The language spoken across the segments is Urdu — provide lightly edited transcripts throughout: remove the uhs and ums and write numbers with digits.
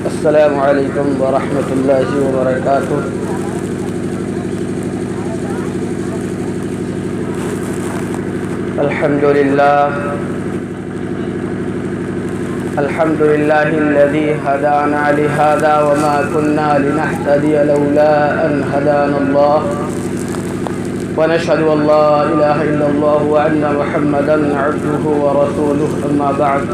السلام علیکم ورحمۃ اللہ وبرکاتہ۔ الحمد للہ الذی ہدانا لہذا وما كنا لنهتدی لولا ان ہدانا اللہ ونشهد ان لا الہ الا اللہ وان محمدا عبده ورسولہ اما بعد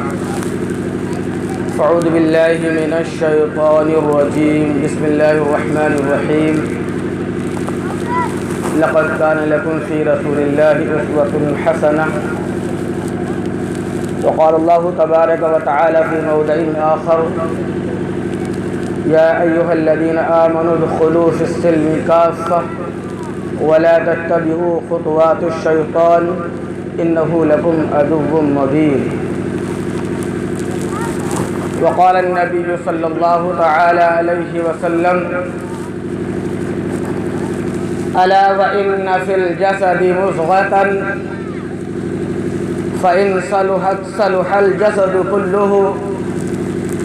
اعوذ باللہ من الشیطان الرجیم بسم اللہ الرحمن الرحیم لقد كان لكم في رسول الله أسوة حسنة وقال الله تبارك وتعالى في موضع آخر يا أيها الذين آمنوا ادخلوا في السلم كافة ولا تتبعوا خطوات الشيطان إنه لكم عدو مبين وقال النبي صلى الله تعالى عليه وسلم ألا وإن في الجسد مضغة فإن صلحت صلح الجسد كله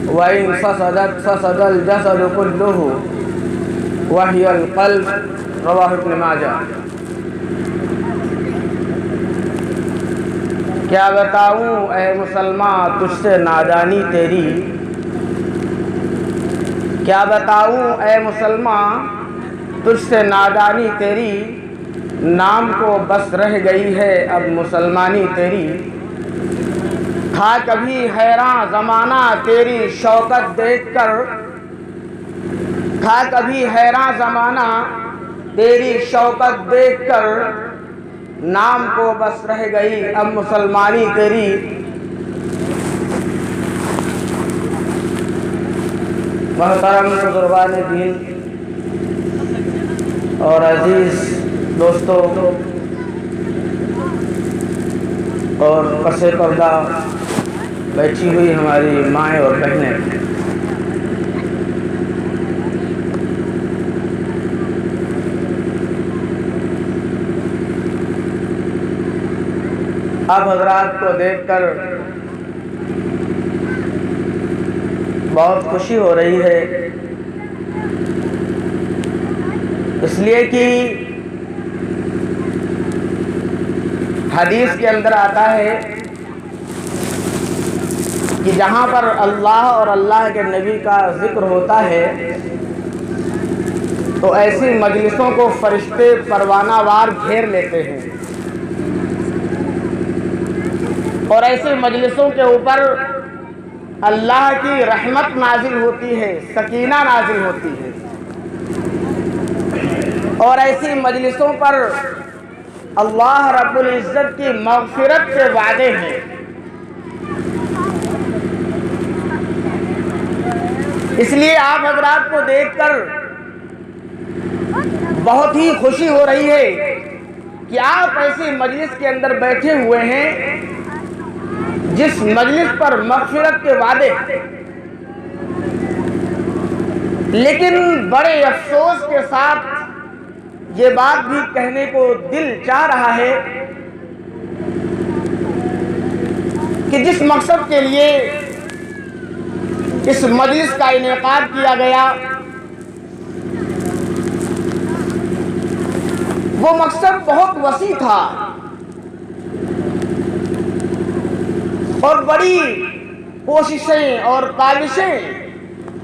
وإن فسدت فسد الجسد كله وهي القلب رواه ابن ماجہ۔ کیا بتاؤں اے مسلمان تجھ سے نادانی تیری، کیا بتاؤں اے مسلمان تجھ سے نادانی تیری، نام کو بس رہ گئی ہے اب مسلمانی تیری۔ تھا کبھی حیراں زمانہ تیری شوکت دیکھ کر، تھا کبھی حیراں زمانہ تیری شوکت دیکھ کر، نام کو بس رہ گئی اب مسلمانی تیری۔ محترم بزرگان دین اور عزیز دوستوں اور پس پردہ بیٹھی ہوئی ہماری مائیں اور بہنیں، آپ حضرات کو دیکھ کر بہت خوشی ہو رہی ہے، اس لیے کہ حدیث کے اندر آتا ہے کہ جہاں پر اللہ اور اللہ کے نبی کا ذکر ہوتا ہے تو ایسی مجلسوں کو فرشتے پروانہ وار گھیر لیتے ہیں، اور ایسی مجلسوں کے اوپر اللہ کی رحمت نازل ہوتی ہے، سکینہ نازل ہوتی ہے، اور ایسی مجلسوں پر اللہ رب العزت کی مغفرت کے وعدے ہیں۔ اس لیے آپ حضرات کو دیکھ کر بہت ہی خوشی ہو رہی ہے کہ آپ ایسی مجلس کے اندر بیٹھے ہوئے ہیں جس مجلس پر مغفرت کے وعدے، لیکن بڑے افسوس کے ساتھ یہ بات بھی کہنے کو دل چاہ رہا ہے کہ جس مقصد کے لیے اس مجلس کا انعقاد کیا گیا وہ مقصد بہت وسیع تھا اور بڑی کوششیں اور کاوشیں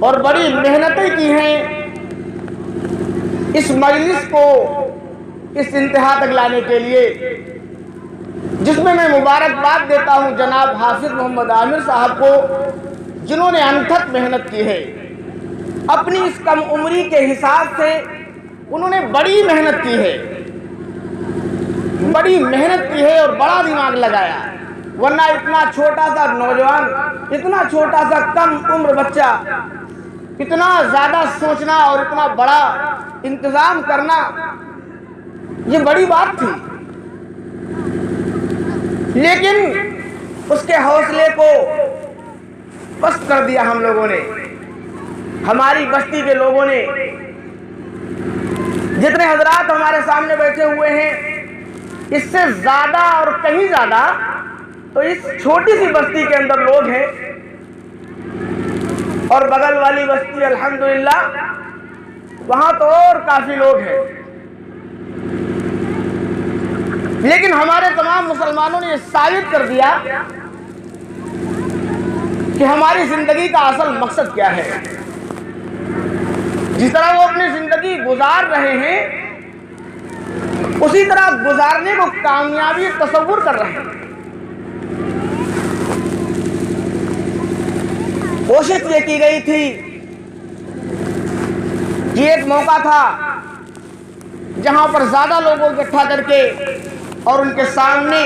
اور بڑی محنتیں کی ہیں اس مجلس کو اس انتہا تک لانے کے لیے، جس میں مبارکباد دیتا ہوں جناب حافظ محمد عامر صاحب کو، جنہوں نے انتھک محنت کی ہے۔ اپنی اس کم عمری کے حساب سے انہوں نے بڑی محنت کی ہے، بڑی محنت کی ہے اور بڑا دماغ لگایا، ورنہ اتنا چھوٹا سا نوجوان، اتنا چھوٹا سا کم عمر بچہ، اتنا زیادہ سوچنا اور اتنا بڑا انتظام کرنا یہ بڑی بات تھی، لیکن اس کے حوصلے کو پست کر دیا ہم لوگوں نے، ہماری بستی کے لوگوں نے۔ جتنے حضرات ہمارے سامنے بیٹھے ہوئے ہیں اس سے زیادہ اور کہیں زیادہ تو اس چھوٹی سی بستی کے اندر لوگ ہیں، اور بغل والی بستی الحمدللہ وہاں تو اور کافی لوگ ہیں، لیکن ہمارے تمام مسلمانوں نے یہ ثابت کر دیا کہ ہماری زندگی کا اصل مقصد کیا ہے۔ جس طرح وہ اپنی زندگی گزار رہے ہیں اسی طرح گزارنے کو کامیابی تصور کر رہے ہیں۔ کوشش یہ کی گئی تھی، یہ ایک موقع تھا جہاں پر زیادہ لوگوں کو اکٹھا کر کے اور ان کے سامنے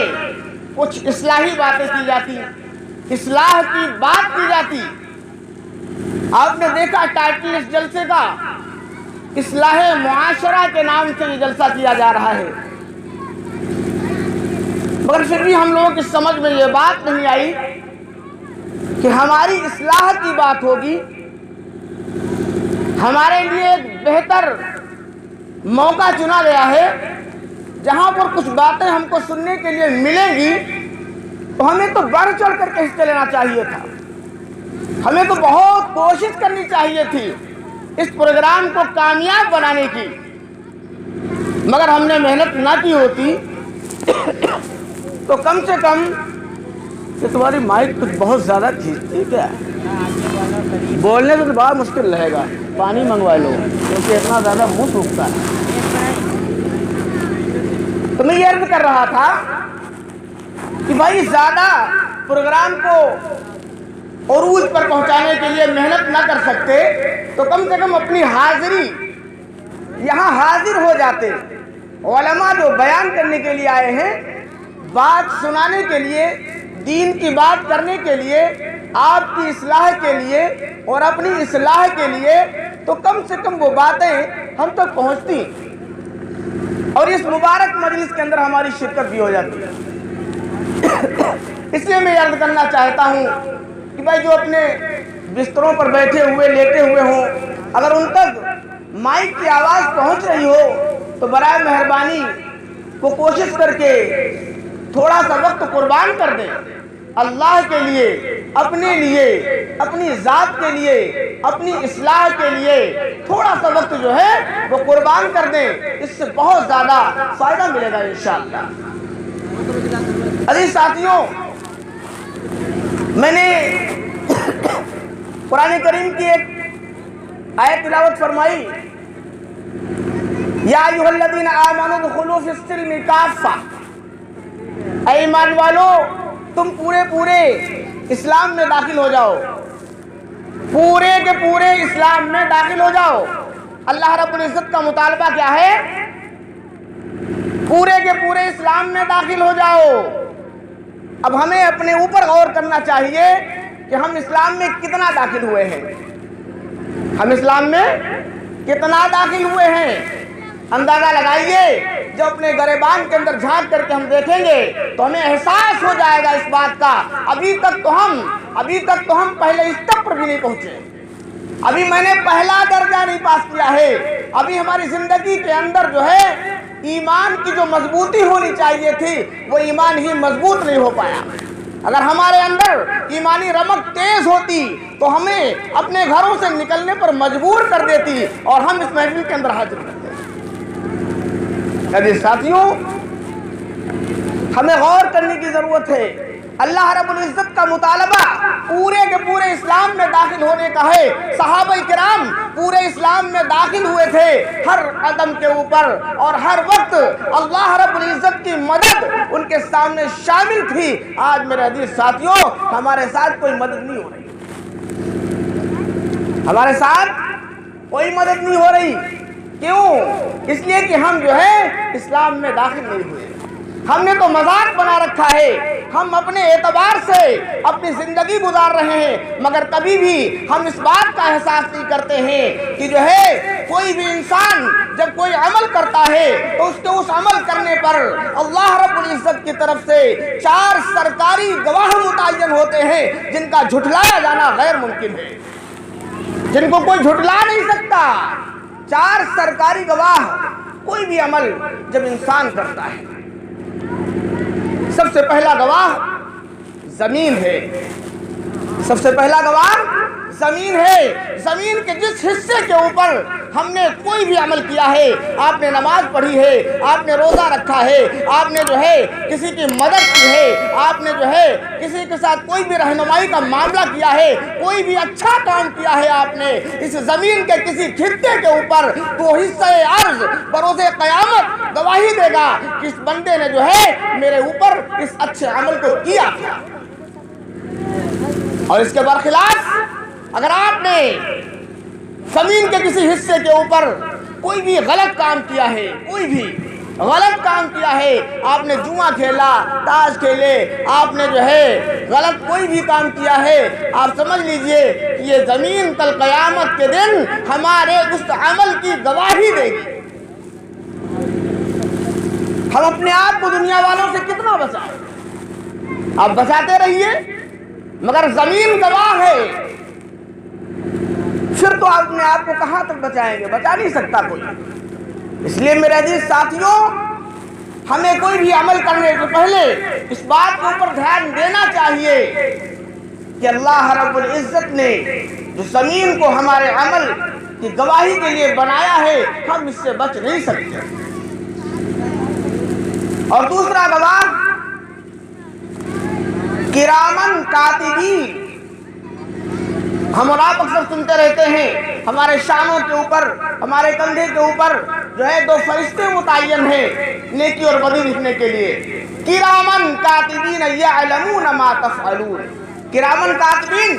کچھ اصلاحی باتیں کی جاتی، اصلاح کی بات کی جاتی۔ آپ نے دیکھا ٹائٹل اس جلسے کا اصلاح معاشرہ کے نام سے یہ جلسہ کیا جا رہا ہے، مگر پھر بھی ہم لوگوں کی سمجھ میں یہ بات نہیں آئی کہ ہماری اصلاح کی بات ہوگی۔ ہمارے لیے ایک بہتر موقع چنا گیا ہے جہاں پر کچھ باتیں ہم کو سننے کے لیے ملیں گی، تو ہمیں تو بڑھ چڑھ کر کے حصہ لینا چاہیے تھا، ہمیں تو بہت کوشش کرنی چاہیے تھی اس پروگرام کو کامیاب بنانے کی، مگر ہم نے محنت نہ کی ہوتی تو کم سے کم کہ تمہاری مائک کچھ بہت زیادہ کھینچتی کیا ہے، بولنے سے تو بڑا مشکل رہے گا، پانی منگوا لو کیونکہ اتنا زیادہ منہ سوکھتا ہے۔ تو میں یہ عرض کر رہا تھا کہ بھائی زیادہ پروگرام کو عروج پر پہنچانے کے لیے محنت نہ کر سکتے تو کم سے کم اپنی حاضری یہاں حاضر ہو جاتے۔ علماء جو بیان کرنے کے لیے آئے ہیں، بات سنانے کے لیے، دین کی بات کرنے کے لیے، آپ کی اصلاح کے لیے اور اپنی اصلاح کے لیے، تو کم سے کم وہ باتیں ہم تک پہنچتی اور اس مبارک مجلس کے اندر ہماری شرکت بھی ہو جاتی ہے۔ اس لیے میں عرض کرنا چاہتا ہوں کہ بھائی جو اپنے بستروں پر بیٹھے ہوئے لیٹے ہوئے ہوں، اگر ان تک مائک کی آواز پہنچ رہی ہو تو برائے مہربانی وہ کوشش کر کے تھوڑا سا وقت قربان کر دیں، اللہ کے لیے، اپنے لیے، اپنی ذات کے لیے، اپنی اصلاح کے لیے تھوڑا سا وقت جو ہے وہ قربان کر دیں، اس سے بہت زیادہ فائدہ ملے گا انشاءاللہ۔ عزیز ساتھیوں، میں نے قرآن کریم کی ایک آیت تلاوت فرمائی، یا ایھا الذین آمنوا ادخلوا فی السلم کافہ، اے ایمان والو تم پورے اسلام میں داخل ہو جاؤ، پورے کے پورے اسلام میں داخل ہو جاؤ۔ اللہ رب العزت کا مطالبہ کیا ہے؟ پورے کے پورے اسلام میں داخل ہو جاؤ۔ اب ہمیں اپنے اوپر غور کرنا چاہیے کہ ہم اسلام میں کتنا داخل ہوئے ہیں، ہم اسلام میں کتنا داخل ہوئے ہیں۔ اندازہ لگائیے، جب اپنے گریبان کے اندر جھانک کر کے ہم دیکھیں گے تو ہمیں احساس ہو جائے گا اس بات کا، ابھی تک تو ہم پہلے اسٹیپ پر بھی نہیں پہنچے، ابھی میں نے پہلا درجہ نہیں پاس کیا ہے، ابھی ہماری زندگی کے اندر جو ہے ایمان کی جو مضبوطی ہونی چاہیے تھی وہ ایمان ہی مضبوط نہیں ہو پایا۔ اگر ہمارے اندر ایمانی رمق تیز ہوتی تو ہمیں اپنے گھروں سے نکلنے پر مجبور کر دیتی اور ہم اس محفل کے اندر حاضر کرتے۔ عزیز ساتھیوں، ہمیں غور کرنے کی ضرورت ہے۔ اللہ رب العزت کا مطالبہ پورے کے پورے اسلام میں داخل ہونے کا ہے۔ صحابہ کرام پورے اسلام میں داخل ہوئے تھے، ہر قدم کے اوپر اور ہر وقت اللہ رب العزت کی مدد ان کے سامنے شامل تھی۔ آج میرے عزیز ساتھیوں، ہمارے ساتھ کوئی مدد نہیں ہو رہی، ہمارے ساتھ کوئی مدد نہیں ہو رہی۔ کیوں؟ اس لیے کہ ہم جو ہے اسلام میں داخل نہیں ہوئے، ہم نے تو مذاق بنا رکھا ہے، ہم اپنے اعتبار سے اپنی زندگی گزار رہے ہیں، مگر کبھی بھی ہم اس بات کا احساس نہیں کرتے ہیں کہ جو ہے کوئی بھی انسان جب کوئی عمل کرتا ہے تو اس کے اس عمل کرنے پر اللہ رب العزت کی طرف سے 4 سرکاری گواہ متعین ہوتے ہیں جن کا جھٹلایا جانا غیر ممکن ہے، جن کو کوئی جھٹلا نہیں سکتا۔ 4 سرکاری گواہ کوئی بھی عمل جب انسان کرتا ہے، سب سے پہلا گواہ زمین ہے۔ سب سے پہلا گواہ زمین ہے۔ زمین کے جس حصے کے اوپر ہم نے کوئی بھی عمل کیا ہے، آپ نے نماز پڑھی ہے، آپ نے روزہ رکھا ہے، آپ نے جو ہے کسی کی مدد کی ہے، آپ نے جو ہے کسی کے ساتھ کوئی بھی رہنمائی کا معاملہ کیا ہے، کوئی بھی اچھا کام کیا ہے آپ نے اس زمین کے کسی خطے کے اوپر، تو حصہ ارض بروز قیامت گواہی دے گا کہ اس بندے نے جو ہے میرے اوپر اس اچھے عمل کو کیا تھا۔ اور اس کے برخلاف اگر آپ نے زمین کے کسی حصے کے اوپر کوئی بھی غلط کام کیا ہے، کوئی بھی غلط کام کیا ہے، آپ نے جوا کھیلا، تاش کھیلے، آپ نے جو ہے غلط کوئی بھی کام کیا ہے، آپ سمجھ لیجئے کہ یہ زمین کل قیامت کے دن ہمارے اس عمل کی گواہی دے گی۔ ہم اپنے آپ کو دنیا والوں سے کتنا بچائیں؟ آپ بچاتے رہیے، مگر زمین گواہ ہے۔ پھر تو آپ اپنے آپ کو کہاں تک بچائیں گے؟ بچا نہیں سکتا کوئی۔ اس لیے میرے عزیز ساتھیوں، ہمیں کوئی بھی عمل کرنے سے پہلے اس بات کے اوپر دھیان دینا چاہیے کہ اللہ رب العزت نے جو زمین کو ہمارے عمل کی گواہی کے لیے بنایا ہے، ہم اس سے بچ نہیں سکتے۔ اور دوسرا گواہ کرامن کاتبین۔ ہم اور آپ اکثر سنتے رہتے ہیں ہمارے شانوں کے اوپر، ہمارے کندھے کے اوپر جو ہے دو فرشتے متعین ہیں نیکی اور بدی لکھنے کے لیے۔ کرامن کاتبین یعلمون ما تفعلون۔ کرامن کاتبین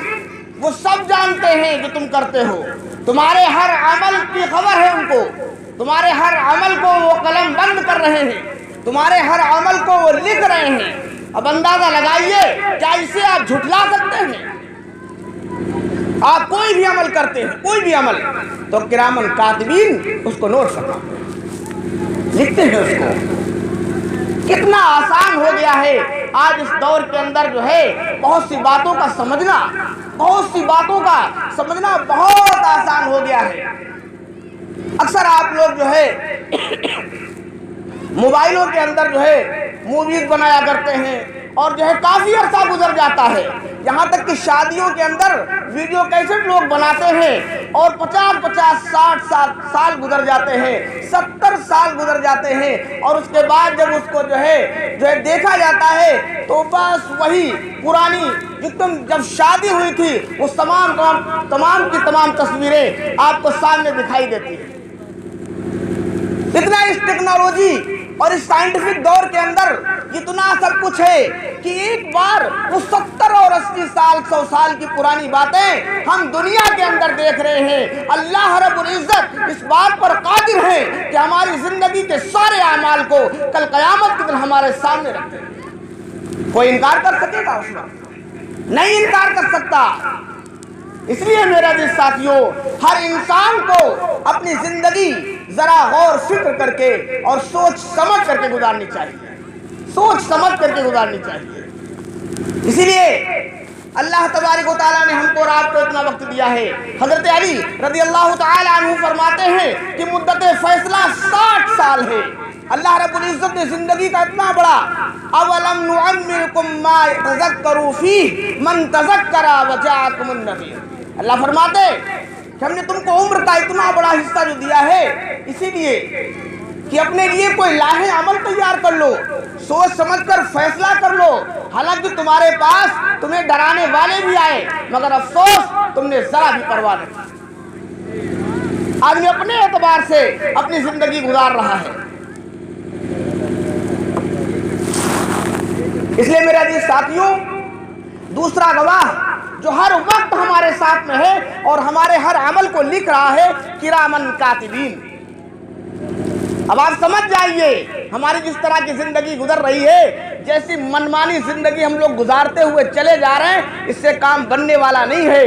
وہ سب جانتے ہیں جو تم کرتے ہو، تمہارے ہر عمل کی خبر ہے ان کو، تمہارے ہر عمل کو وہ قلم بند کر رہے ہیں، تمہارے ہر عمل کو وہ لکھ رہے ہیں۔ اب اندازہ لگائیے کیا اسے آپ جھٹلا سکتے ہیں؟ آپ کوئی بھی عمل کرتے ہیں، کوئی بھی عمل، تو کرامن کاتبین اس کو نوٹ کرنا، لکھتے ہیں اس کو۔ کتنا آسان ہو گیا ہے آج اس دور کے اندر جو ہے بہت سی باتوں کا سمجھنا، بہت سی باتوں کا سمجھنا بہت آسان ہو گیا ہے۔ اکثر آپ لوگ جو ہے موبائلوں کے اندر جو ہے موویز بنایا کرتے ہیں، اور جو ہے کافی عرصہ گزر جاتا ہے، یہاں تک کہ شادیوں کے اندر ویڈیو کیسٹ لوگ بناتے ہیں اور 50 60 سال گزر جاتے ہیں، 70 سال گزر جاتے ہیں، اور اس کے بعد جب اس کو جو ہے دیکھا جاتا ہے تو بس وہی پرانی جب شادی ہوئی تھی وہ تمام کی تمام تصویریں آپ کو سامنے دکھائی دیتی ہیں۔ اتنا اس ٹیکنالوجی اور اس سائنٹیفک دور کے اندر اتنا سب کچھ ہے کہ ایک بار وہ 70 اور 80 سال 100 سال کی پرانی باتیں ہم دنیا کے اندر دیکھ رہے ہیں۔ اللہ رب العزت اس بات پر قادر ہے کہ ہماری زندگی کے سارے اعمال کو کل قیامت کے دن ہمارے سامنے رکھتے ہیں۔ کوئی انکار کر سکے گا؟ اس وقت نہیں انکار کر سکتا۔ اس لیے میرے عزیز ساتھیوں، ہر انسان کو اپنی زندگی ذرا غور فکر کر کے اور سوچ سمجھ کر کے گزارنی چاہیے، سوچ سمجھ کر کے گزارنی چاہیے۔ اسی لیے اللہ تبارک و تعالیٰ نے ہم کو اور آپ کو اتنا وقت دیا ہے۔ حضرت علی رضی اللہ تعالی عنہ فرماتے ہیں کہ مدت فیصلہ 60 سال ہے۔ اللہ رب العزت نے زندگی کا اتنا بڑا اولم نعمرکم ما یتذکر فیہ من تذکر وجاءکم النذیر، اللہ فرماتے کہ ہم نے تم کو عمر کا اتنا بڑا حصہ جو دیا ہے اسی لیے کہ اپنے لیے کوئی لاہے عمل تیار کر لو، سوچ سمجھ کر فیصلہ کر لو۔ حالانکہ تمہارے پاس تمہیں ڈرانے والے بھی آئے، مگر افسوس تم نے ذرا بھی پرواہ نہیں کی۔ آدمی اپنے اعتبار سے اپنی زندگی گزار رہا ہے۔ اس لیے میرے عزیز ساتھیوں، دوسرا گواہ جو ہر وقت ہمارے ساتھ میں ہے اور ہمارے ہر عمل کو لکھ رہا ہے، کرامن کاتبین۔ اب آپ سمجھ جائیے ہماری جس طرح کی زندگی گزر رہی ہے، جیسی منمانی زندگی ہم لوگ گزارتے ہوئے چلے جا رہے ہیں، اس سے کام بننے والا نہیں ہے۔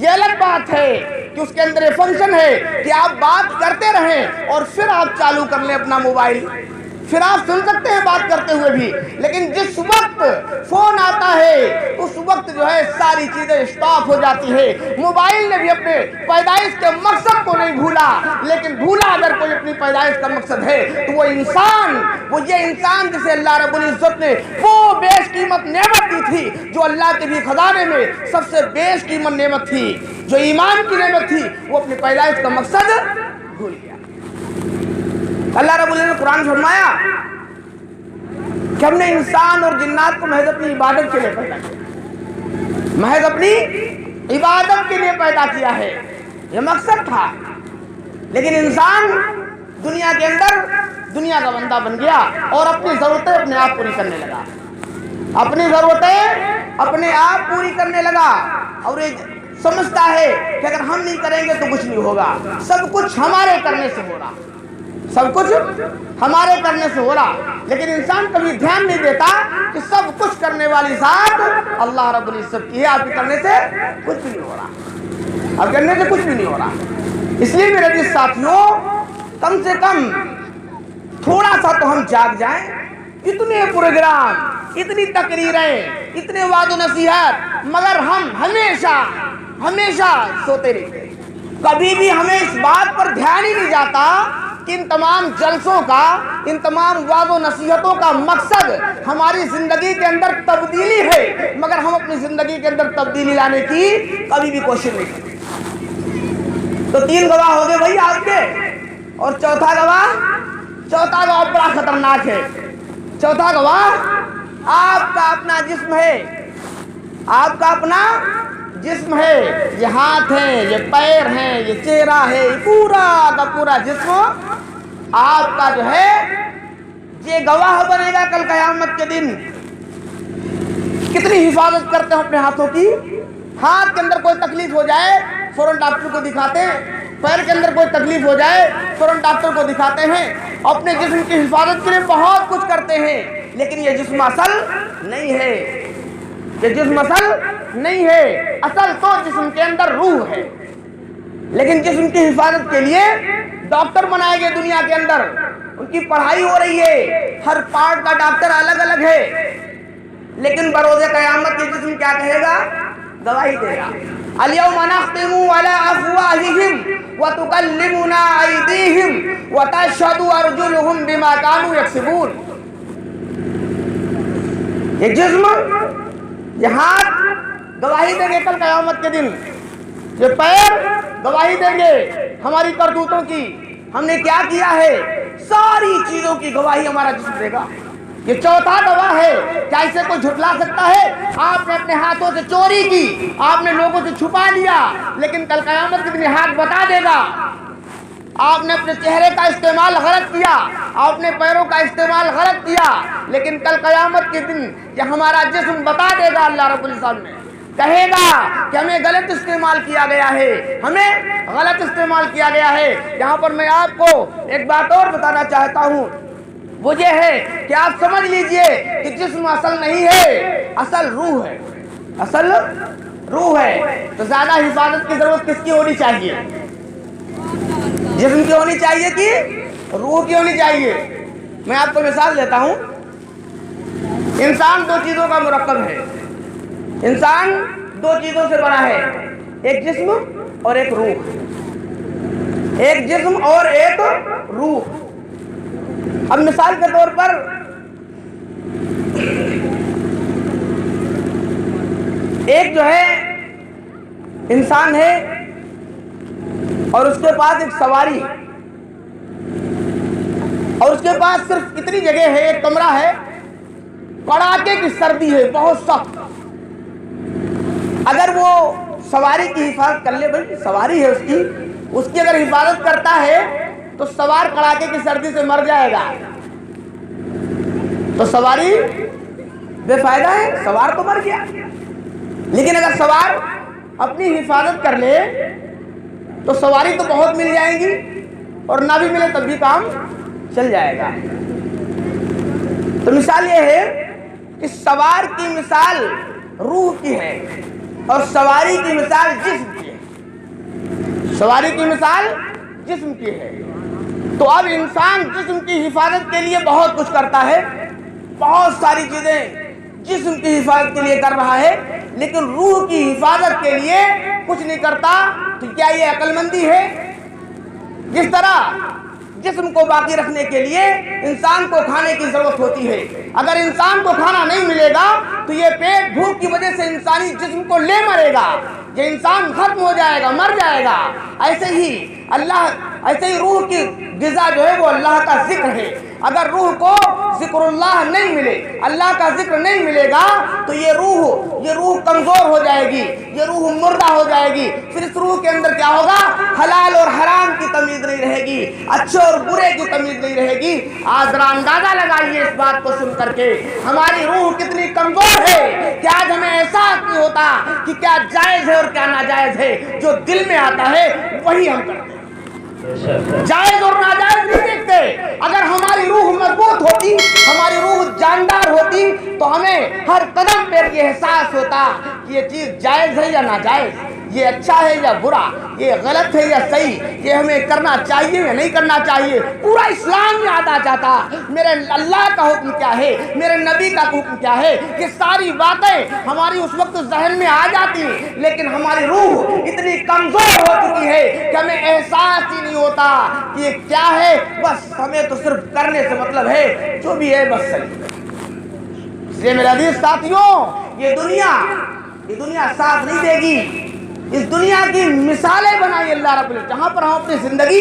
یہ الگ بات ہے کہ اس کے اندر یہ فنکشن ہے کہ آپ بات کرتے رہیں اور پھر آپ چالو کر لیں اپنا موبائل، پھر آپ سن سکتے ہیں بات کرتے ہوئے بھی، لیکن جس وقت فون آتا ہے اس وقت جو ہے ساری چیزیں سٹاپ ہو جاتی ہے۔ موبائل نے بھی اپنے پیدائش کے مقصد کو نہیں بھولا، لیکن بھولا اگر کوئی اپنی پیدائش کا مقصد ہے تو وہ یہ انسان جسے اللہ رب العزت نے وہ بیش قیمت نعمت دی تھی، جو اللہ کے بھی خزانے میں سب سے بیش قیمت نعمت تھی، جو ایمان کی نعمت تھی، وہ اپنی پیدائش کا مقصد بھول گیا۔ اللہ رب العزت نے قرآن فرمایا کہ ہم نے انسان اور جنات کو محض اپنی عبادت کے لیے پیدا کیا، محض اپنی عبادت کے لیے پیدا کیا ہے، یہ مقصد تھا۔ لیکن انسان دنیا کے اندر دنیا کا بندہ بن گیا اور اپنی ضرورتیں اپنے آپ پوری کرنے لگا، اپنی ضرورتیں اپنے آپ پوری کرنے لگا، اور یہ سمجھتا ہے کہ اگر ہم نہیں کریں گے تو کچھ نہیں ہوگا، سب کچھ ہمارے کرنے سے ہو رہا، سب کچھ ہمارے کرنے سے ہو رہا۔ لیکن انسان کبھی دھیان نہیں دیتا کہ سب کچھ کرنے والی ذات اللہ رب العزت کی ہے، آپ کے کرنے سے کچھ بھی نہیں ہو رہا، آپ کرنے سے کچھ بھی نہیں ہو رہا۔ اس لیے میرے عزیز ساتھیوں، کم سے کم تھوڑا سا تو ہم جاگ جائیں۔ اتنے پروگرام، اتنی تقریریں، اتنے وعد و نصیحت، مگر ہم ہمیشہ سوتے رہتے ہیں۔ کبھی بھی ہمیں اس بات پر دھیان ہی نہیں جاتا کہ ان تمام جلسوں کا، ان تمام وعد و نصیحتوں کا مقصد ہماری زندگی کے اندر تبدیلی ہے، مگر ہم اپنی زندگی کے اندر تبدیلی لانے کی کبھی بھی کوشش نہیں کرتے۔ تو 3 گواہ ہو گئے بھائی آپ کے، اور چوتھا گواہ بڑا خطرناک ہے۔ چوتھا گواہ آپ کا اپنا جسم ہے، آپ کا اپنا جسم ہے، یہ ہاتھ ہیں، یہ پیر ہیں، یہ چہرہ ہے، یہ پورا کا پورا جسم آپ کا جو ہے یہ گواہ بنے گا کل قیامت کے دن۔ کتنی حفاظت کرتے ہیں اپنے ہاتھوں کی؟ ہاتھ کے اندر کوئی تکلیف ہو جائے فوراً ڈاکٹر کو دکھاتے ہیں، پیر کے اندر کوئی تکلیف ہو جائے فوراً ڈاکٹر کو دکھاتے ہیں، اپنے جسم کی حفاظت کے لیے بہت کچھ کرتے ہیں، لیکن یہ جسم اصل نہیں ہے، یہ جسم اصل نہیں ہے۔ اصل تو جسم کے اندر روح ہے، لیکن جسم کی حفاظت کے لیے ڈاکٹر بنائے گئے دنیا کے اندر، ان کی پڑھائی ہو رہی ہے، ہر پارٹ کا ڈاکٹر الگ الگ ہے، لیکن بروز قیامت یہ جسم کیا کہے گا؟ گواہی دے گا۔ اليوم نختم على افواههم وتكلمنا ايديهم وتشهد ارجلهم بما كانوا يكسبون۔ یہ جسم، یہ ہاتھ گواہی دیں گے کل قیامت کے دن، یہ پیر گواہی دیں گے ہماری کرتوتوں کی، ہم نے کیا کیا ہے، ساری چیزوں کی گواہی ہمارا جسم دے گا۔ یہ چوتھا گواہ ہے۔ کیا اسے کوئی جھٹلا سکتا ہے؟ آپ نے اپنے ہاتھوں سے چوری کی، آپ نے لوگوں سے چھپا لیا، لیکن کل قیامت کے دن ہاتھ بتا دے گا۔ آپ نے اپنے چہرے کا استعمال غلط کیا، آپ نے پیروں کا استعمال غلط کیا، لیکن کل قیامت کے دن یہ ہمارا جسم بتا دے گا، اللہ رب العزت نے کہے گا کہ ہمیں غلط استعمال کیا گیا ہے، ہمیں غلط استعمال کیا گیا ہے۔ یہاں پر میں آپ کو ایک بات اور بتانا چاہتا ہوں، وہ یہ ہے کہ آپ سمجھ لیجئے کہ جسم اصل نہیں ہے، اصل روح ہے، اصل روح ہے۔ تو زیادہ حفاظت کی ضرورت کس کی ہونی چاہیے؟ جسم کی ہونی چاہیے کہ روح کی ہونی چاہیے؟ میں آپ کو مثال دیتا ہوں۔ انسان 2 چیزوں کا مرکب ہے، انسان 2 چیزوں سے بنا ہے، ایک جسم اور ایک روح، ایک جسم اور ایک روح۔ اب مثال کے طور پر ایک جو ہے انسان ہے اور اس کے پاس ایک سواری، اور اس کے پاس صرف اتنی جگہ ہے، ایک کمرہ ہے، کڑاکے کی سردی ہے، بہت سخت۔ اگر وہ سواری کی حفاظت کر لے، بھائی سواری ہے اس کی اگر حفاظت کرتا ہے تو سوار کڑاکے کی سردی سے مر جائے گا، تو سواری بے فائدہ ہے، سوار تو مر گیا۔ لیکن اگر سوار اپنی حفاظت کر لے تو سواری تو بہت مل جائیں گی، اور نہ بھی ملے تب بھی کام چل جائے گا۔ تو مثال یہ ہے کہ سوار کی مثال روح کی ہے اور سواری کی مثال جسم کی ہے۔ سواری کی مثال جسم کی ہے، تو اب انسان جسم کی حفاظت کے لیے بہت کچھ کرتا ہے، بہت ساری چیزیں جسم کی حفاظت کے لیے کر رہا ہے، لیکن روح کی حفاظت کے لیے کچھ نہیں کرتا، تو کیا یہ عقل مندی ہے؟ جس طرح جسم کو باقی رکھنے کے لیے انسان کو کھانے کی ضرورت ہوتی ہے، اگر انسان کو کھانا نہیں ملے گا تو یہ پیٹ بھوک کی وجہ سے انسانی جسم کو لے مرے گا، یہ انسان ختم ہو جائے گا، مر جائے گا۔ ایسے ہی روح کی غذا جو ہے وہ اللہ کا ذکر ہے، اگر روح کو ذکر اللہ نہیں ملے، اللہ کا ذکر نہیں ملے گا تو یہ روح کمزور ہو جائے گی، یہ روح مردہ ہو جائے گی، پھر اس روح کے اندر کیا ہوگا؟ حلال اور حرام کی تمیز نہیں رہے گی، اچھے اور برے کی تمیز نہیں رہے گی۔ آج ذرا اندازہ لگائیے اس بات کو سن کر کے ہماری روح کتنی کمزور ہے کہ آج ہمیں احساس نہیں ہوتا کہ کیا جائز ہے اور کیا ناجائز ہے، جو دل میں آتا ہے وہی ہم کرتے ہیں، جائز اور ناجائز نہیں دیکھتے۔ اگر ہماری روح مضبوط ہوتی، ہماری روح جاندار ہوتی تو ہمیں ہر قدم پر یہ احساس ہوتا کہ یہ چیز جائز ہے یا ناجائز، یہ اچھا ہے یا برا، یہ غلط ہے یا صحیح، یہ ہمیں کرنا چاہیے یا نہیں کرنا چاہیے۔ پورا اسلام یاد آ جاتا میرے اللہ کا حکم کیا ہے، میرے نبی کا حکم کیا ہے، یہ ساری باتیں ہماری اس وقت ذہن میں آ جاتی، لیکن ہماری روح اتنی کمزور ہو چکی ہے کہ ہمیں احساس ہی نہیں ہوتا کہ یہ کیا ہے، بس ہمیں تو صرف کرنے سے مطلب ہے، جو بھی ہے بس صحیح۔ اس لیے میرے عزیز ساتھیوں، یہ دنیا ساتھ نہیں دے گی۔ اس دنیا کی مثالیں بنائی اللہ رب العزت، جہاں پر ہم اپنی زندگی،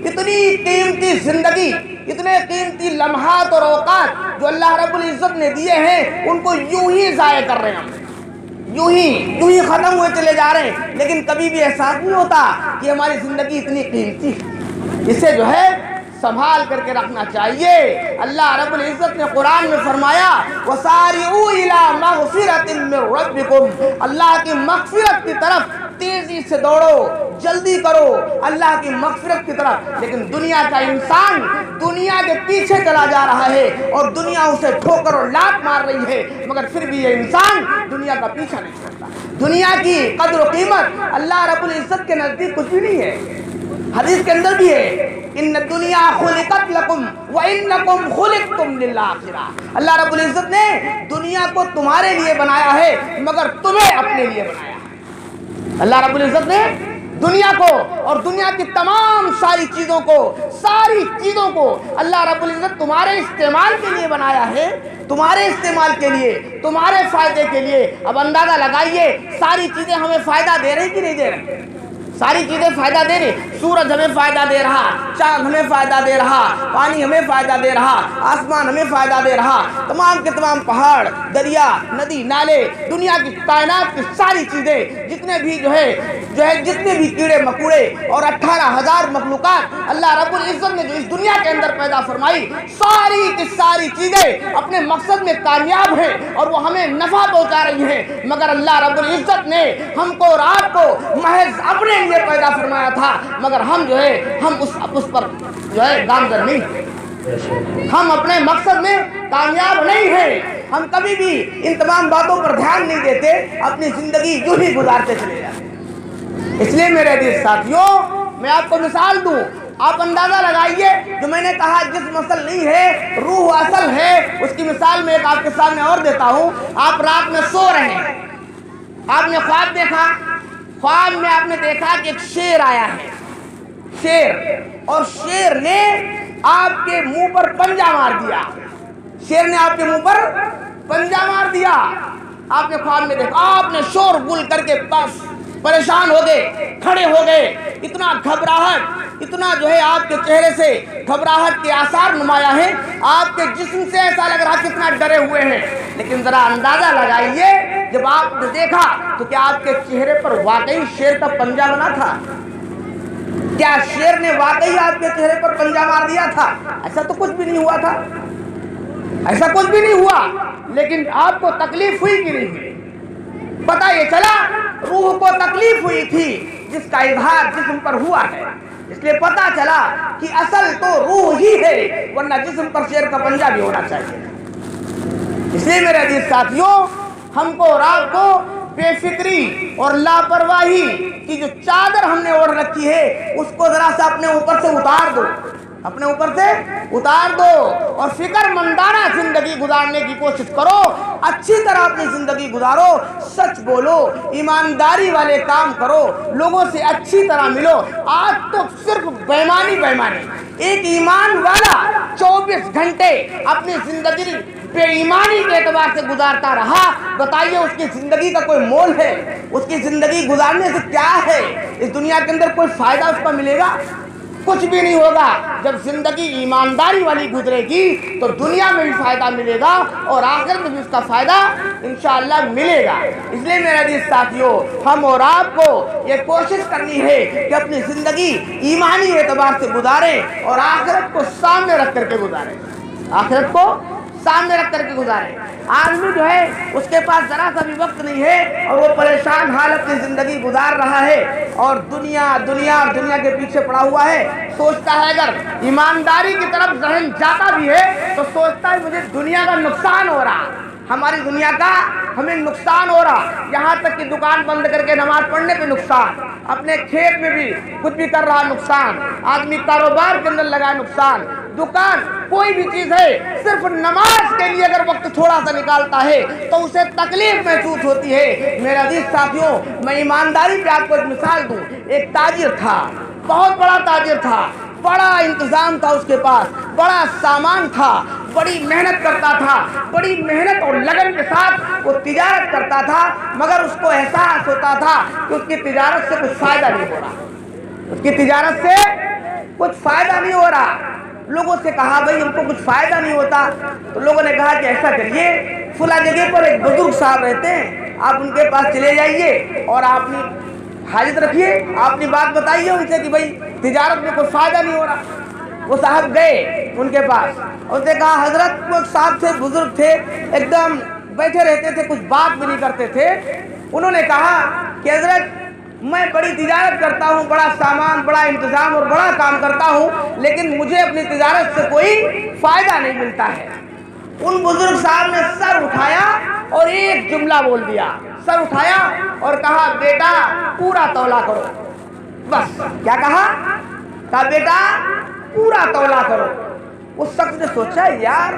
اتنی قیمتی زندگی، اتنے قیمتی لمحات اور اوقات جو اللہ رب العزت نے دیے ہیں، ان کو یوں ہی ضائع کر رہے ہیں، ہم یوں ہی ختم ہوئے چلے جا رہے ہیں، لیکن کبھی بھی احساس نہیں ہوتا کہ ہماری زندگی اتنی قیمتی ہے، اسے جو ہے سنبھال کر کے رکھنا چاہیے۔ اللہ رب العزت نے قرآن میں فرمایا وَسَارِعُوا إِلَىٰ مَغْفِرَةٍ مِّن رَبِّكُمْ، اللہ کی مغفرت کی طرف تیزی سے دوڑو، جلدی کرو اللہ کی مغفرت کی طرف۔ لیکن دنیا کا انسان دنیا کے پیچھے چلا جا رہا ہے اور دنیا اسے ٹھوکر اور لات مار رہی ہے، مگر پھر بھی یہ انسان دنیا کا پیچھا نہیں چھوڑتا۔ دنیا کی قدر و قیمت اللہ رب العزت کے نزدیک کچھ بھی نہیں ہے۔ حدیث کے اندر بھی ہے ان الدنیا خلقت لکم وانکم خلقتم للآخرہ، اللہ رب العزت نے دنیا کو تمہارے لیے بنایا ہے مگر تمہیں اپنے لیے بنایا ہے۔ اللہ رب العزت نے دنیا کو اور دنیا کی تمام ساری چیزوں کو اللہ رب العزت تمہارے استعمال کے لیے بنایا ہے، تمہارے استعمال کے لیے، تمہارے فائدے کے لیے۔ اب اندازہ لگائیے ساری چیزیں ہمیں فائدہ دے رہی کہ نہیں دے رہی؟ ساری چیزیں فائدہ دے رہی، سورج ہمیں فائدہ دے رہا، چاند ہمیں فائدہ دے رہا، پانی ہمیں فائدہ دے رہا، آسمان ہمیں فائدہ دے رہا، تمام کے تمام پہاڑ، دریا، ندی، نالے، دنیا کی کائنات کی ساری چیزیں، جتنے بھی جتنے بھی کیڑے مکوڑے اور 18,000 مخلوقات اللہ رب العزت نے جو اس دنیا کے اندر پیدا فرمائی، ساری کی ساری چیزیں اپنے مقصد میں کامیاب ہیں اور وہ ہمیں نفع پہنچا رہی ہیں، مگر اللہ رب العزت نے ہم کو اور آپ کو محض اپنے لیے پیدا فرمایا تھا، مگر ہم اس پر گامزن نہیں ہیں، ہم اپنے مقصد میں کامیاب نہیں ہیں، ہم کبھی بھی ان تمام باتوں پر دھیان نہیں دیتے، اپنی زندگی یوں ہی گزارتے چلے جاتے ہیں۔ اس لیے میرے عزیز ساتھیوں، میں آپ کو مثال دوں، آپ اندازہ لگائیے، جو میں نے کہا جسم اصل نہیں ہے، روح اصل ہے، اس کی مثال میں ایک آپ کے سامنے اور دیتا ہوں۔ آپ رات میں سو رہے ہیں، آپ نے خواب دیکھا، خواب میں آپ نے دیکھا کہ ایک شیر آیا ہے، شیر، اور شیر نے آپ کے منہ پر پنجہ مار دیا، شیر نے آپ کے منہ پر پنجہ مار دیا۔ آپ نے خواب میں دیکھا، آپ نے شور گل کر کے بس پریشان ہو گئے، کھڑے ہو گئے، اتنا گھبراہٹ، اتنا آپ کے چہرے سے گھبراہٹ کے آثار نمایاں ہیں، آپ کے جسم سے ایسا لگ رہا کتنا ڈرے ہوئے ہیں۔ لیکن ذرا اندازہ لگائیے، جب آپ نے دیکھا تو کیا آپ کے چہرے پر واقعی شیر کا پنجہ بنا تھا؟ کیا شیر نے واقعی آپ کے چہرے پر پنجہ مار دیا تھا؟ ایسا تو کچھ بھی نہیں ہوا تھا، ایسا کچھ بھی نہیں ہوا، لیکن آپ کو تکلیف ہوئی کہ نہیں ہوئی؟ پتہ یہ چلا روح کو تکلیف ہوئی تھی جس کا اظہار جسم پر ہوا ہے، اس لیے پتہ چلا کہ اصل تو روح ہی ہے، ورنہ جسم پر شیر کا پنجہ بھی ہونا چاہیے۔ اس لیے میرے عزیز ساتھیوں، ہم کو اور آپ کو بے فکری اور لاپرواہی کی جو چادر ہم نے اوڑھ رکھی ہے اس کو ذرا سا اپنے اوپر سے اتار دو، اپنے اوپر سے اتار دو اور فکر مندانہ زندگی گزارنے کی کوشش کرو، اچھی طرح اپنی زندگی گزارو، سچ بولو، ایمانداری والے کام کرو، لوگوں سے اچھی طرح ملو۔ آج تو صرف بےایمانی ایک ایمان والا 24 گھنٹے اپنی زندگی بے ایمانی کے اعتبار سے گزارتا رہا، بتائیے اس کی زندگی کا کوئی مول ہے؟ اس کی زندگی گزارنے سے کیا ہے؟ اس دنیا کے اندر کوئی فائدہ اس کا ملے گا؟ کچھ بھی نہیں ہوگا۔ جب زندگی ایمانداری والی گزرے گی تو دنیا میں بھی فائدہ ملے گا اور آخرت میں بھی اس کا فائدہ انشاءاللہ ملے گا۔ اس لیے میرے عزیز ساتھیوں، ہم اور آپ کو یہ کوشش کرنی ہے کہ اپنی زندگی ایمانی اعتبار سے گزاریں اور آخرت کو سامنے رکھ کر کے گزاریں، آخرت کو سامنے رکھ کر کے گزاریں۔ آدمی جو ہے اس کے پاس ذرا سا بھی وقت نہیں ہے اور وہ پریشان حال اپنی زندگی گزار رہا ہے اور دنیا کے پیچھے پڑا ہوا ہے، سوچتا ہے اگر ایمانداری کی طرف ذہن جاتا بھی ہے تو سوچتا ہے مجھے دنیا کا نقصان ہو رہا، ہماری دنیا کا ہمیں نقصان ہو رہا، یہاں تک کہ دکان بند کر کے نماز پڑھنے پہ نقصان، اپنے کھیت میں بھی کچھ بھی کر رہا نقصان، آدمی کاروبار کے اندر لگا نقصان، دکان کوئی بھی چیز ہے، صرف نماز کے لیے اگر وقت تھوڑا سا نکالتا ہے تو اسے تکلیف محسوس ہوتی ہے۔ میرے عزیز ساتھیوں، میں ایمانداری پہ آپ کو ایک مثال دوں۔ ایک تاجر تھا، بہت بڑا تاجر تھا، بڑا انتظام تھا اس کے پاس، بڑا سامان تھا، بڑی محنت کرتا تھا، بڑی محنت اور لگن کے ساتھ وہ تجارت کرتا تھا، مگر اس کو احساس ہوتا تھا کہ اس کی تجارت سے کچھ فائدہ نہیں ہو رہا، اس کی تجارت سے کچھ فائدہ نہیں ہو رہا۔ لوگوں سے کہا بھائی ہم کو کچھ فائدہ نہیں ہوتا، تو لوگوں نے کہا کہ ایسا کریے، فلاں جگہ پر ایک بزرگ صاحب رہتے ہیں، آپ ان کے پاس چلے جائیے اور آپ نے حاجت رکھیے، آپ نے بات بتائیے ان سے کہ بھائی تجارت میں کوئی فائدہ نہیں ہو رہا۔ وہ صاحب گئے ان کے پاس، اس نے کہا حضرت، وہ صاحب تھے، بزرگ تھے، ایک دم بیٹھے رہتے تھے، کچھ بات بھی نہیں کرتے تھے۔ انہوں نے کہا کہ حضرت میں بڑی تجارت کرتا ہوں، بڑا سامان، بڑا انتظام اور بڑا کام کرتا ہوں، لیکن مجھے اپنی تجارت سے کوئی فائدہ نہیں ملتا ہے۔ ان بزرگ صاحب نے سر اٹھایا اور ایک جملہ بول دیا، سر اٹھایا اور کہا بیٹا پورا تولا کرو، بس کیا کہا بیٹا پورا تولا کرو۔ اس شخص نے سوچا یار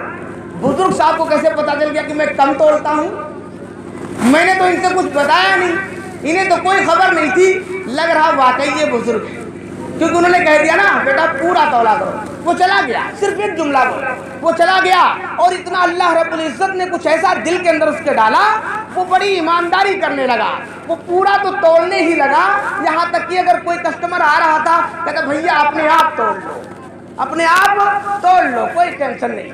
بزرگ صاحب کو کیسے پتا چل گیا کہ میں کم تولتا ہوں، میں نے تو ان سے کچھ بتایا نہیں، انہیں تو کوئی خبر نہیں تھی، لگ رہا واقعی یہ بزرگ ہے، کیونکہ انہوں نے کہہ دیا نا بیٹا پورا تولا کرو۔ وہ چلا گیا، صرف ایک جملہ بولا، وہ چلا گیا اور اتنا اللہ رب العزت نے کچھ ایسا دل کے اندر اس کے ڈالا، وہ بڑی ایمانداری کرنے لگا، وہ پورا تو تولنے ہی لگا، یہاں تک کہ اگر کوئی کسٹمر آ رہا تھا کہتا بھیا اپنے آپ تول لو، اپنے آپ تول لو، کوئی ٹینشن نہیں،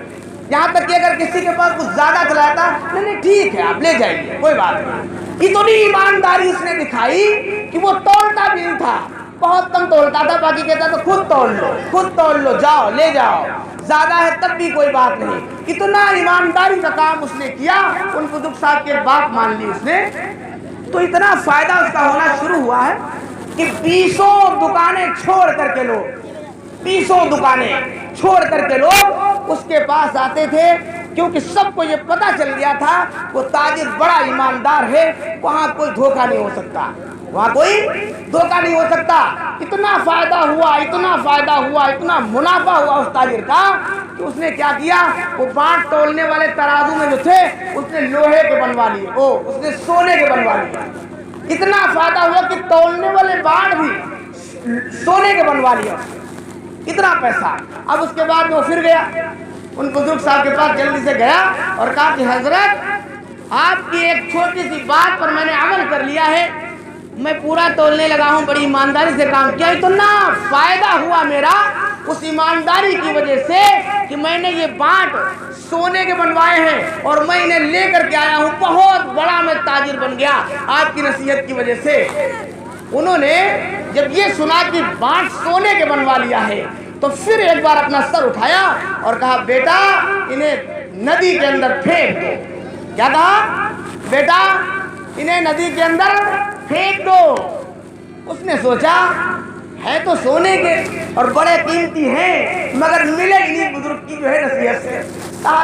یہاں تک کہ اگر کسی کے پاس کچھ زیادہ چلا جاتا نہیں ٹھیک ہے آپ لے جائیے کوئی بات نہیں۔ اتنی ایمانداری اس نے دکھائی کہ وہ تولتا بھی نہیں تھا، بہت کم تولتا تھا، باقی کہتا تو خود تول لو، جاؤ لے جاؤ، زیادہ ہے تب بھی کوئی بات نہیں۔ اتنا ایمانداری کا کام اس نے کیا، ان بزرگ صاحب کے بات مان لی اس نے، تو اتنا فائدہ اس کا ہونا شروع ہوا ہے کہ 20 دکانیں چھوڑ کر کے لوگ 20 دکانیں چھوڑ کر کے لوگ اس کے پاس آتے تھے، کیونکہ سب کو یہ پتا چل گیا تھا وہ تاجر بڑا ایماندار ہے، وہاں کوئی دھوکہ نہیں ہو سکتا، وہاں کوئی دھوکہ نہیں ہو سکتا۔ اتنا فائدہ ہوا، اتنا منافع ہوا اس تاجر کا کہ اس نے کیا کیا، وہ بانٹ تولنے والے ترازو میں جو تھے اس نے لوہے کے بنوا لیے، اس نے سونے کے بنوا لیے، اتنا فائدہ ہوا کہ تولنے والے بانٹ بھی سونے کے بنوا لیا، اتنا پیسہ۔ اب اس کے بعد وہ پھر گیا ان بزرگ صاحب کے پاس، جلدی سے گیا اور کہا کہ حضرت آپ کی ایک چھوٹی سی بات پر میں نے عمل کر لیا ہے، میں پورا تولنے لگا ہوں، بڑی ایمانداری سے کام کیا، اتنا فائدہ ہوا میرا اس ایمانداری کی وجہ سے کہ میں نے یہ بانٹ سونے کے بنوائے ہیں اور میں انہیں لے کر کے آیا ہوں، بہت بڑا میں تاجر بن گیا آپ کی نصیحت کی وجہ سے۔ انہوں نے جب یہ سنا کہ بانٹ سونے کے بنوا لیا ہے تو پھر ایک بار اپنا سر اٹھایا اور کہا بیٹا انہیں ندی کے اندر پھینک دو۔ کیا کہا؟ بیٹا انہیں ندی کے اندر پھینک دو۔ اس نے سوچا ہے تو سونے کے اور بڑے قیمتی ہیں، مگر ملے انہیں بزرگ کی جو ہے نصیحت سے، کہا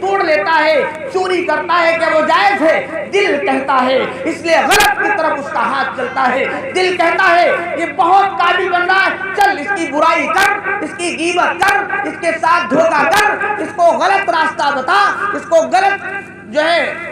توڑ لیتا ہے، چوری کرتا ہے کہ وہ جائز ہے، دل کہتا ہے اس لیے غلط کی طرف اس کا ہاتھ چلتا ہے، دل کہتا ہے یہ بہت قابل بن رہا ہے، چل اس کی برائی کر، اس کی غیبت کر، اس کے ساتھ دھوکہ کر، اس کو غلط راستہ بتا، اس کو غلط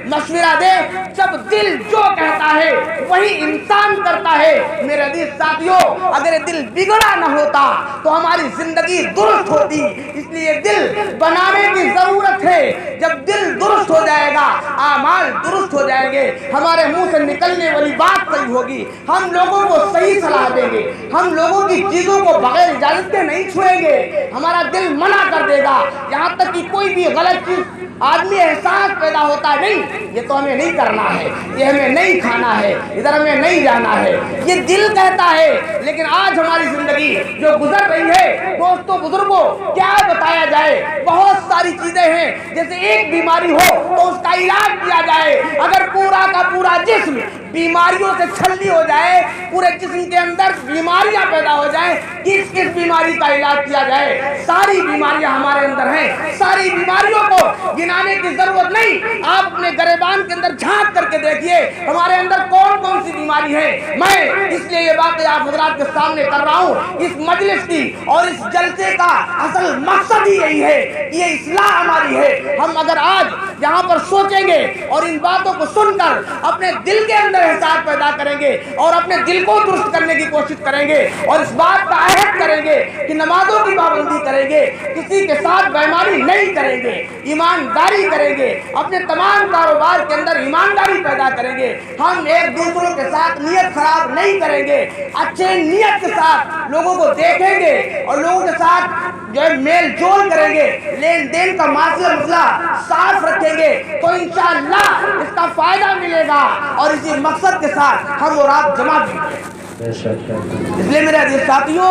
مشورہ دے۔ جب دل جو کہتا ہے وہی انسان کرتا ہے۔ میرے عزیز ساتھیوں، اگر دل بگڑا نہ ہوتا تو ہماری زندگی درست ہوتی، اس لیے دل بنانے کی ضرورت ہے۔ جب دل درست ہو جائے گا، اعمال درست ہو جائیں گے، ہمارے منہ سے نکلنے والی بات صحیح ہوگی، ہم لوگوں کو صحیح صلاح دیں گے، ہم لوگوں کی چیزوں کو بغیر اجازت کے نہیں چھوئیں گے، ہمارا دل منع کر دے گا، یہاں تک کہ کوئی بھی غلط چیز آدمی احساس پیدا ہوتا ہے، نہیں یہ تو ہمیں نہیں کرنا ہے، یہ ہمیں نہیں کھانا ہے، ادھر ہمیں نہیں جانا ہے، یہ دل کہتا ہے۔ لیکن آج ہماری زندگی جو گزر رہی ہے، دوستوں بزرگوں، کیا بتایا جائے، بہت ساری چیزیں ہیں، جیسے ایک بیماری ہو تو اس کا علاج کیا جائے، اگر پورا کا پورا جسم بیماریوں سے چھلنی ہو جائے، پورے جسم کے اندر بیماریاں پیدا ہو جائیں، کس کس بیماری کا علاج کیا جائے؟ ساری بیماریاں ہمارے اندر ہیں، ساری بیماریوں کو گنانے کی ضرورت نہیں، آپ اپنے گریبان کے اندر جھانک کر کے دیکھیے ہمارے اندر کون کون سی بیماری ہے۔ میں اس لیے یہ بات آپ حضرات کے سامنے کر رہا ہوں، اس مجلس کی اور اس جلسے کا اصل مقصد ہی یہی ہے کہ یہ اصلاح ہماری ہے۔ ہم اگر آج یہاں پر سوچیں گے اور ان باتوں کو سن کر اپنے دل کے اندر احساس پیدا کریں گے اور اپنے دل کو درست کرنے کی کوشش کریں گے اور اس بات کا عہد کریں گے کہ نمازوں کی پابندی کریں گے، کسی کے ساتھ بےایمانی نہیں کریں گے، ایمانداری کریں گے، اپنے تمام کاروبار کے اندر ایمانداری پیدا کریں گے، ہم ایک دوسروں کے ساتھ نیت خراب نہیں کریں گے، اچھے نیت کے ساتھ لوگوں کو دیکھیں گے اور لوگوں کے ساتھ میل جول کریں گے، لین دین کا مسئلہ صاف رکھیں گے تو انشاءاللہ اس کا فائدہ ملے گا اور اسی مقصد کے ساتھ ہم اور آپ جمع بھی ہیں۔ اس لیے میرے عزیز ساتھیوں،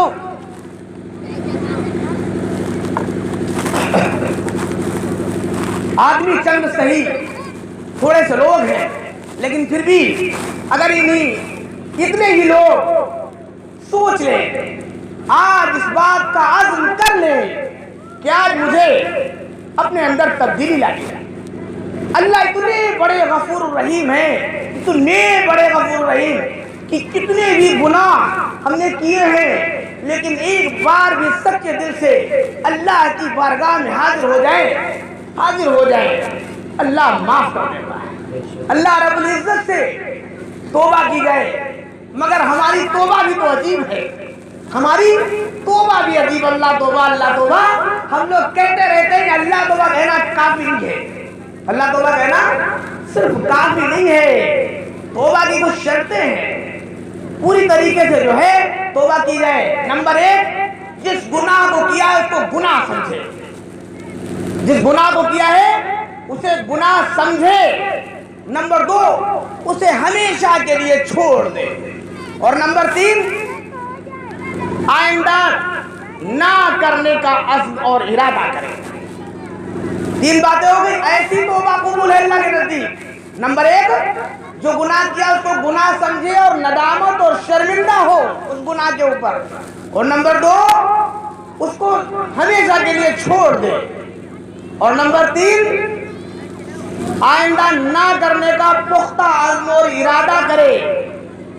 آدمی چند صحیح تھوڑے سے لوگ ہیں، لیکن پھر بھی اگر اتنے ہی لوگ سوچ لیں، آج اس بات کا عزم کر لیں کہ آج مجھے اپنے اندر تبدیلی لانی ہے۔ اللہ اتنے بڑے غفور الرحیم ہیں، اتنے بڑے غفور الرحیم کہ کتنے بھی گناہ ہم نے کیے ہیں، لیکن ایک بار بھی سچے دل سے اللہ کی بارگاہ میں حاضر ہو جائیں، اللہ معاف کر دیتا ہے۔ اللہ رب العزت سے توبہ کی جائے، مگر ہماری توبہ بھی تو عجیب ہے، ہماری توبہ بھی عجیب، اللہ توبہ ہم لوگ کہتے رہتے ہیں، اللہ توبہ کہنا کافی نہیں ہے، اللہ توبہ کہنا صرف کافی نہیں ہے، توبہ کی کچھ شرطیں ہیں، پوری طریقے سے جو ہے توبہ کی جائے۔ نمبر 1، جس گناہ کو کیا ہے اس کو گناہ سمجھے، جس گناہ کو کیا ہے اسے گناہ سمجھے۔ نمبر 2، اسے ہمیشہ کے لیے چھوڑ دے، اور نمبر 3، آئندہ نہ کرنے کا عزم اور ارادہ کرے۔ 3 باتیں ہو گئی، ایسی توبہ قبول ہے اللہ کے نزدیک۔ نمبر 1، جو گناہ کیا اس کو گناہ سمجھے اور ندامت اور شرمندہ ہو اس گناہ کے اوپر، اور نمبر 2، اس کو ہمیشہ کے لیے چھوڑ دے، اور نمبر 3، آئندہ نہ کرنے کا پختہ عزم اور ارادہ کرے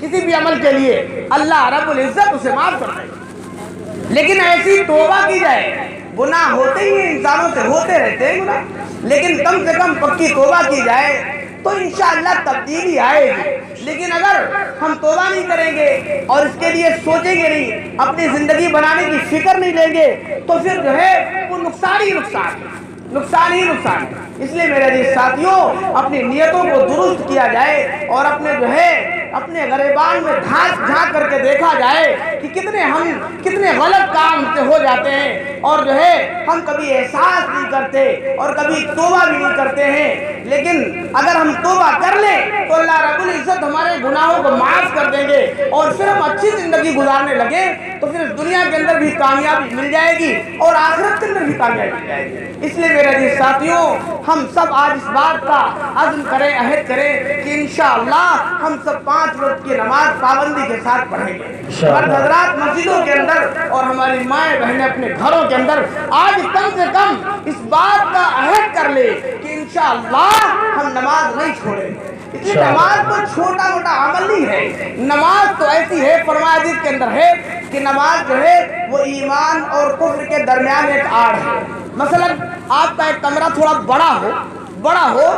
کسی بھی عمل کے لیے، اللہ رب العزت اسے معاف کر دے۔ لیکن ایسی توبہ کی جائے، گناہ ہوتے ہی ہیں، انسانوں سے ہوتے رہتے ہیں گناہ، لیکن کم سے کم پکی توبہ کی جائے تو انشاءاللہ تبدیلی آئے گی۔ لیکن اگر ہم توبہ نہیں کریں گے اور اس کے لیے سوچیں گے نہیں، اپنی زندگی بنانے کی فکر نہیں لیں گے، تو پھر جو ہے وہ نقصان ہی نقصان۔ اس لیے میرے عزیز ساتھیوں، اپنی نیتوں کو درست کیا جائے اور اپنے غریبان میں جھانک کر کے دیکھا جائے کہ کتنے غلط کام سے ہو جاتے ہیں، اور جو ہے ہم کبھی احساس نہیں کرتے اور کبھی توبہ بھی نہیں کرتے ہیں۔ لیکن اگر ہم توبہ کر لیں تو اللہ رب العزت ہمارے گناہوں کو معاف کر کر دیں گے اور پھر ہم اچھی زندگی گزارنے لگے تو پھر اس دنیا کے اندر بھی کامیابی مل جائے گی اور آخرت کے اندر بھی کامیابی مل جائے گی۔ اس لیے میرے عزیز ساتھیوں، ہم سب آج اس بات کا عزم کریں، عہد کریں کہ انشاءاللہ ہم سب 5 وقت کی نماز پابندی کے ساتھ پڑھیں گے۔ مرد حضرات مسجدوں کے اندر اور ہماری مائیں بہنیں اپنے گھروں کے اندر آج کم سے کم اس بات کا عہد کر لے کہ انشاءاللہ ہم نماز نہیں چھوڑیں گے۔ اس لیے نماز تو چھوٹا موٹا عمل نہیں ہے، نماز تو ایسی ہے، فرمایا حدیث کے اندر ہے کہ نماز جو ہے وہ ایمان اور کفر کے درمیان ایک آڑ ہے۔ مثلا آپ کا ایک کمرہ تھوڑا بڑا ہو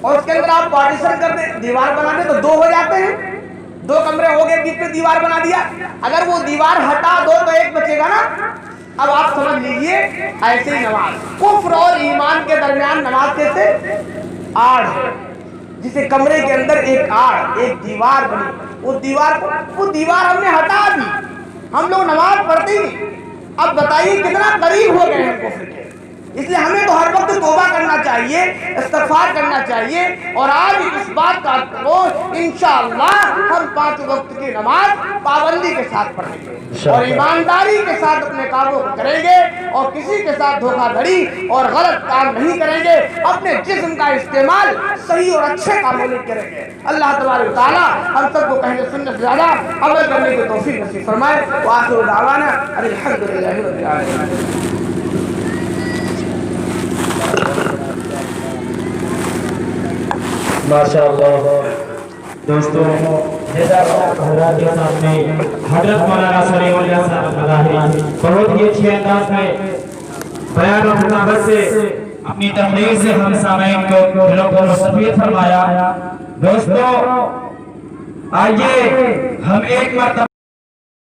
اور اس کے اندر آپ پارٹیشن کر دیں، دیوار بنا دیں تو 2 ہو جاتے ہیں، 2 کمرے ہو گئے، بیچ میں دیوار بنا دیا، اگر وہ دیوار ہٹا دو تو ایک بچے گا نا۔ اب آپ سمجھ لیجئے ایسے ہی نماز کفر اور ایمان کے درمیان نماز کیسے آڑ ہے، جسے کمرے کے اندر ایک آڑ، ایک دیوار بنی، وہ دیوار ہم نے ہٹا دی، ہم لوگ نماز پڑھتے ہی نہیں۔ اب بتائیے کتنا قریب ہو گئے ہیں کفر کے۔ اس لیے ہمیں تو ہر وقت توبہ کرنا چاہیے، استغفار کرنا چاہیے، اور آج اس بات کا انشاءاللہ ہم 5 وقت کی نماز پابندی کے ساتھ پڑھیں گے اور ایمانداری کے ساتھ اپنے کاموں کو کریں گے اور کسی کے ساتھ دھوکہ دھڑی اور غلط کام نہیں کریں گے، اپنے جسم کا استعمال صحیح اور اچھے کاموں میں کریں گے۔ اللہ تبارک و تعالیٰ ہم سب کو کہنے سننے سے زیادہ عمل کرنے کی توفیق نصیب فرمائے۔ وآخر دعوانا الحمدللہ رب العالمین۔ ماشاءاللہ دوستوں، جیسا حضرات کے سامنے حضرت مولانا سلیم اللہ صاحب مظاہری بہت ہی اچھے انداز میں بیان و خطابت سے اپنی تقریر سے ہم سامعین کو دلوں کو مستفید فرمایا۔ دوستوں آئیے ہم ایک مرتبہ